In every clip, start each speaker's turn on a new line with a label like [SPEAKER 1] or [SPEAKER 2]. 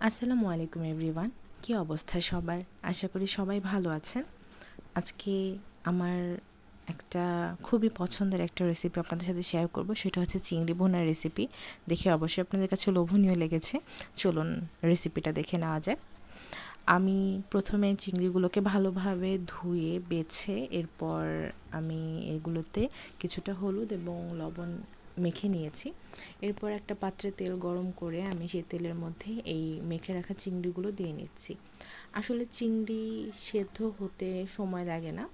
[SPEAKER 1] আসসালামু আলাইকুম এভরিওয়ান। কী অবস্থা সবার? আশা করি সবাই ভালো আছেন। আজকে আমার একটা খুবই পছন্দের একটা রেসিপি আপনাদের সাথে শেয়ার করব, সেটা হচ্ছে চিংড়ি ভুনার রেসিপি। দেখে অবশ্যই আপনাদের কাছে লোভনীয় লেগেছে। চলুন রেসিপিটা দেখে নেওয়া যাক। আমি প্রথমে চিংড়িগুলোকে ভালোভাবে ধুয়ে বেছে এরপর আমি এগুলোতে কিছুটা হলুদ এবং লবণ মেখে নিয়েছি। এরপর একটা পাত্রে তেল গরম করে আমি সেই তেলের মধ্যে এই মেখে রাখা চিংড়িগুলো দিয়ে নিচ্ছি। আসলে চিংড়ি সেদ্ধ হতে সময় লাগে না।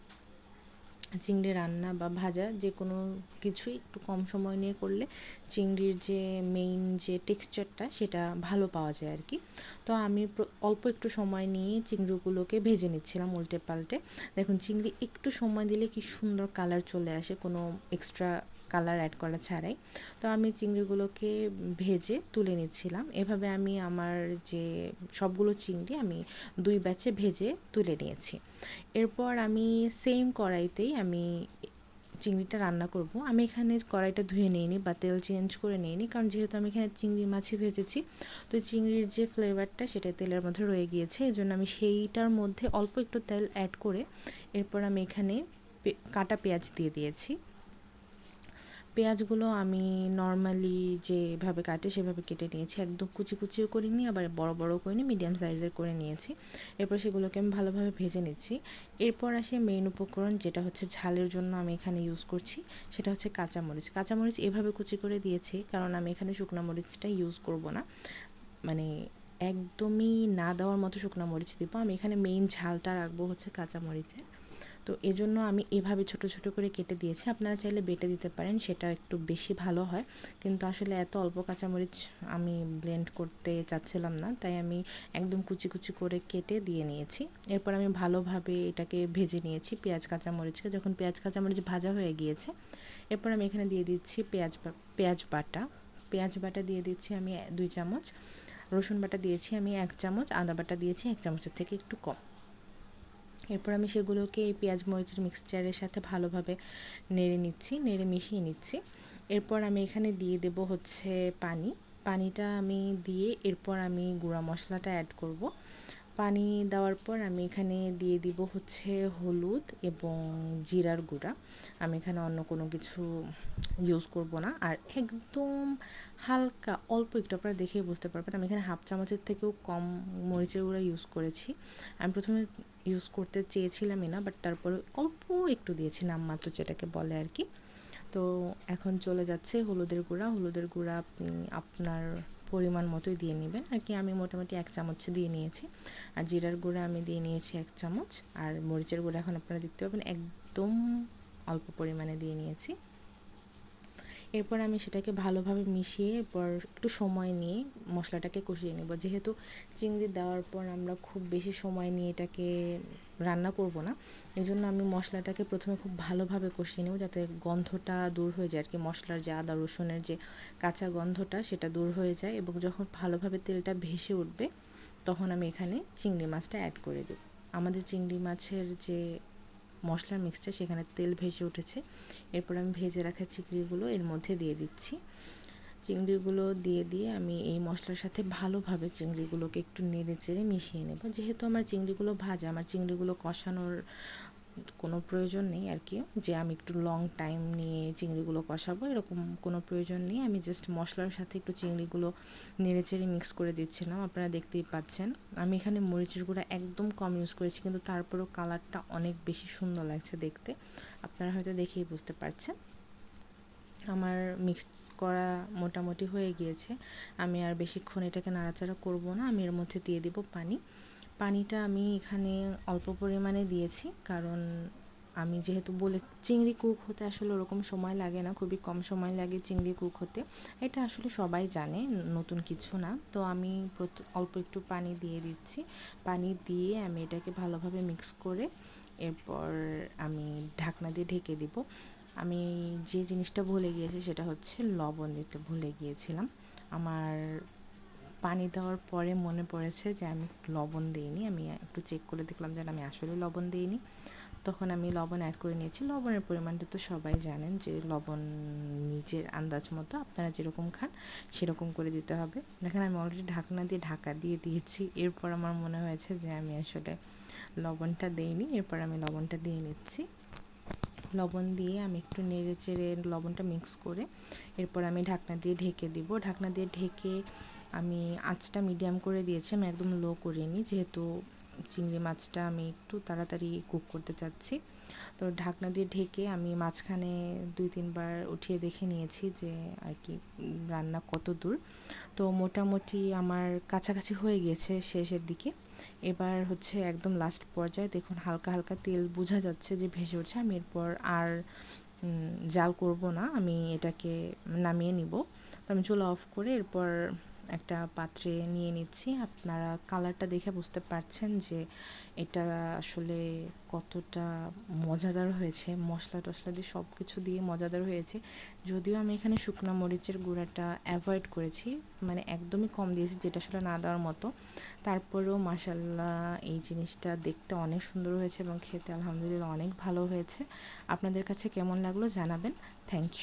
[SPEAKER 1] চিংড়ি রান্না বা ভাজা যে কোনো কিছুই একটু কম সময় নিয়ে করলে চিংড়ির যে মেইন যে টেক্সচারটা সেটা ভালো পাওয়া যায় আর কি। তো আমি অল্প একটু সময় নিয়ে চিংড়িগুলোকে ভেজে নিচ্ছিলাম উল্টে পাল্টে। দেখুন চিংড়ি একটু সময় দিলে কি সুন্দর কালার চলে আসে, কোনো এক্সট্রা কালার অ্যাড করা ছাড়াই। তো আমি চিংড়িগুলোকে ভেজে তুলে নিচ্ছিলাম। এভাবে আমি আমার যে সবগুলো চিংড়ি আমি 2 ব্যাচে ভেজে তুলে নিয়েছি। এরপর আমি সেম কড়াইতেই আমি চিংড়িটা রান্না করব। আমি এখানে কড়াইটা ধুয়ে নিইনি বা তেল চেঞ্জ করে নিইনি, কারণ যেহেতু আমি এখানে চিংড়ি মাছই ভেজেছি, তো চিংড়ির যে ফ্লেভারটা সেটা তেলের মধ্যে রয়ে গিয়েছে। এই জন্য আমি সেইটার মধ্যে অল্প একটু তেল অ্যাড করে এরপর আমি এখানে কাটা পেঁয়াজ দিয়ে দিয়েছি। পেঁয়াজগুলো আমি নর্মালি যেভাবে কাটে সেভাবে কেটে নিয়েছি, একদম কুচি কুচিও করিনি আবার বড় বড় করিনি, মিডিয়াম সাইজের করে নিয়েছি। এরপর সেগুলোকে আমি ভালোভাবে ভেজে নিচ্ছি। এরপর আসে মেইন উপকরণ, যেটা হচ্ছে ঝালের জন্য আমি এখানে ইউজ করছি, সেটা হচ্ছে কাঁচামরিচ। কাঁচামরিচ এভাবে কুচি করে দিয়েছি কারণ আমি এখানে শুকনো মরিচটা ইউজ করব না, মানে একদমই না দেওয়ার মতো শুকনো মরিচ দিব। আমি এখানে মেইন ঝালটা রাখবো হচ্ছে কাঁচামরিচের। তো এজন্য আমি এভাবে ছোট ছোট করে কেটে দিয়েছি। আপনারা চাইলে বেটে দিতে পারেন, সেটা একটু বেশি ভালো হয়, কিন্তু আসলে এত অল্প কাঁচামরিচ আমি ব্লেন্ড করতে চাচ্ছিলাম না, তাই আমি একদম কুচি কুচি করে কেটে দিয়ে নিয়েছি। এরপর আমি ভালোভাবে এটাকে ভেজে নিয়েছি পেঁয়াজ কাঁচামরিচকে। যখন পেঁয়াজ কাঁচামরিচ ভাজা হয়ে গিয়েছে, এরপর আমি এখানে দিয়ে দিচ্ছি পেঁয়াজ বাটা। পেঁয়াজ বাটা দিয়ে দিচ্ছি আমি 2 চামচ, রসুন বাটা দিয়েছি আমি 1 চামচ, আদা বাটা দিয়েছি 1 চামচের থেকে একটু কম। এরপর আমি সেগুলোকে এই পেঁয়াজ মরিচের মিক্সচারের সাথে ভালোভাবে নেড়ে মিশিয়ে নিচ্ছি। এরপর আমি এখানে দিয়ে দেব হচ্ছে পানি। পানিটা আমি দিয়ে এরপর আমি গুঁড়া মশলাটা অ্যাড করব। পানি দেওয়ার পর আমি এখানে দিয়ে দিব হচ্ছে হলুদ এবং জিরার গুঁড়া। আমি এখানে অন্য কোনো কিছু ইউজ করব না। আর একদম হালকা অল্প একটু, আপনারা দেখেই বুঝতে পারবেন, আমি এখানে হাফ চামচের থেকেও কম মরিচের গুঁড়া ইউজ করেছি। আমি প্রথমে ইউজ করতে চেয়েছিলামই না, বাট তারপরে অল্প একটু দিয়েছি, নামমাত্র যেটাকে বলে আর কি। তো এখন চলে যাচ্ছে হলুদের গুঁড়া। হলুদের গুঁড়া আপনি আপনার পরিমাণ মতোই দিয়ে নেবেন আর কি। আমি মোটামুটি 1 চামচ দিয়ে নিয়েছি। আর জিরার গুঁড়া আমি দিয়ে নিয়েছি 1 চামচ। আর মরিচের গুঁড়া এখন আপনারা দেখতে পাবেন একদম অল্প পরিমাণে দিয়ে নিয়েছি। এরপর আমি সেটাকে ভালোভাবে মিশিয়ে এরপর একটু সময় নিয়ে মশলাটাকে কষিয়ে নেব। যেহেতু চিংড়ি দেওয়ার পর আমরা খুব বেশি সময় নিয়ে এটাকে রান্না করব না, এই জন্য আমি মশলাটাকে প্রথমে খুব ভালোভাবে কষিয়ে নেব, যাতে গন্ধটা দূর হয়ে যায় আর কি। মশলার যে আদা রসুনের যে কাঁচা গন্ধটা সেটা দূর হয়ে যায়, এবং যখন ভালোভাবে তেলটা ভেসে উঠবে তখন আমি এখানে চিংড়ি মাছটা অ্যাড করে দেব। আমাদের চিংড়ি মাছের যে মশলার মিক্সচার সেখানে তেল ভেসে উঠেছে। এরপর আমি ভেজে রাখা চিংড়িগুলো এর মধ্যে দিয়ে দিচ্ছি। চিংড়িগুলো দিয়ে আমি এই মশলার সাথে ভালোভাবে চিংড়িগুলোকে একটু নেড়ে চেড়ে মিশিয়ে নেব। যেহেতু আমার চিংড়িগুলো ভাজা, আমার চিংড়িগুলো কষানোর কোনো প্রয়োজন নেই আর কি, যে আমি একটু লং টাইম নিয়ে চিংড়িগুলো কষাবো এরকম কোনো প্রয়োজন নেই। আমি জাস্ট মশলার সাথে একটু চিংড়িগুলো নেড়েচেড়ে মিক্স করে দিচ্ছিলাম। আপনারা দেখতেই পাচ্ছেন আমি এখানে মরিচের গুঁড়া একদম কম ইউজ করেছি, কিন্তু তারপরেও কালারটা অনেক বেশি সুন্দর লাগছে দেখতে। আপনারা হয়তো দেখেই বুঝতে পারছেন। আমার মিক্স করা মোটামুটি হয়ে গিয়েছে। আমি আর বেশিক্ষণ এটাকে নাড়াচাড়া করব না। আমি এর মধ্যে দিয়ে দিব পানি। পানিটা আমি এখানে অল্প পরিমাণে দিয়েছি, কারণ আমি যেহেতু বলে চিংড়ি কুক হতে আসলে ওরকম সময় লাগে না, খুবই কম সময় লাগে চিংড়ি কুক হতে। এটা আসলে সবাই জানে, নতুন কিছু না। তো আমি অল্প একটু পানি দিয়ে দিচ্ছি। পানি দিয়ে আমি এটাকে ভালোভাবে মিক্স করে এরপর আমি ঢাকনা দিয়ে ঢেকে দিব। আমি যে জিনিসটা ভুলে গিয়েছি সেটা হচ্ছে লবণ দিতে ভুলে গিয়েছিলাম। আমার পানি দেওয়ার পরে মনে পড়েছে যে আমি লবণ দিইনি। আমি একটু চেক করে দেখলাম যে আমি আসলে লবণ দিইনি। তখন আমি লবণ অ্যাড করে নিয়েছি। লবণের পরিমাণটা তো সবাই জানেন যে লবণ নিজের আন্দাজ মতো আপনারা যেরকম খান সেরকম করে দিতে হবে। দেখেন আমি অলরেডি ঢাকনা দিয়ে ঢাকা দিয়ে দিয়েছি। এরপর আমার মনে হয়েছে যে আমি আসলে লবণটা দেইনি, এরপর আমি লবণটা দিয়ে নিচ্ছি। লবণ দিয়ে আমি একটু নেড়ে চেড়ে লবণটা মিক্স করে এরপর আমি ঢাকনা দিয়ে ঢেকে দিব। ঢাকনা দিয়ে ঢেকে আমি আঁচটা মিডিয়াম করে দিয়েছি, আমি একদম লো করিনি, যেহেতু চিংড়ি মাছটা আমি একটু তাড়াতাড়ি কুক করতে চাচ্ছি। তো ঢাকনা দিয়ে ঢেকে আমি মাঝখানে 2-3 বার উঠিয়ে দেখে নিয়েছি যে আর কি রান্না কত দূর। তো মোটামুটি আমার কাছাকাছি হয়ে গিয়েছে শেষের দিকে। এবার হচ্ছে একদম লাস্ট পর্যায়ে দেখুন হালকা হালকা তেল বোঝা যাচ্ছে যে ভেসে উঠছে। আমি এরপর আর জাল করব না, আমি এটাকে নামিয়ে নিব। তো আমি চুলা অফ করে এরপর একটা পাত্রে নিয়ে নিচ্ছি। আপনারা কালারটা দেখে বুঝতে পারছেন যে এটা আসলে কতটা মজাদার হয়েছে, মশলা টশলা দিয়ে সব কিছু দিয়ে মজাদার হয়েছে। যদিও আমি এখানে শুকনো মরিচের গুঁড়াটা অ্যাভয়েড করেছি, মানে একদমই কম দিয়েছি, যেটা আসলে না দেওয়ার মতো। তারপরেও মাশাআল্লাহ এই জিনিসটা দেখতে অনেক সুন্দর হয়েছে এবং খেতে আলহামদুলিল্লাহ অনেক ভালো হয়েছে। আপনাদের কাছে কেমন লাগলো জানাবেন। Thank you.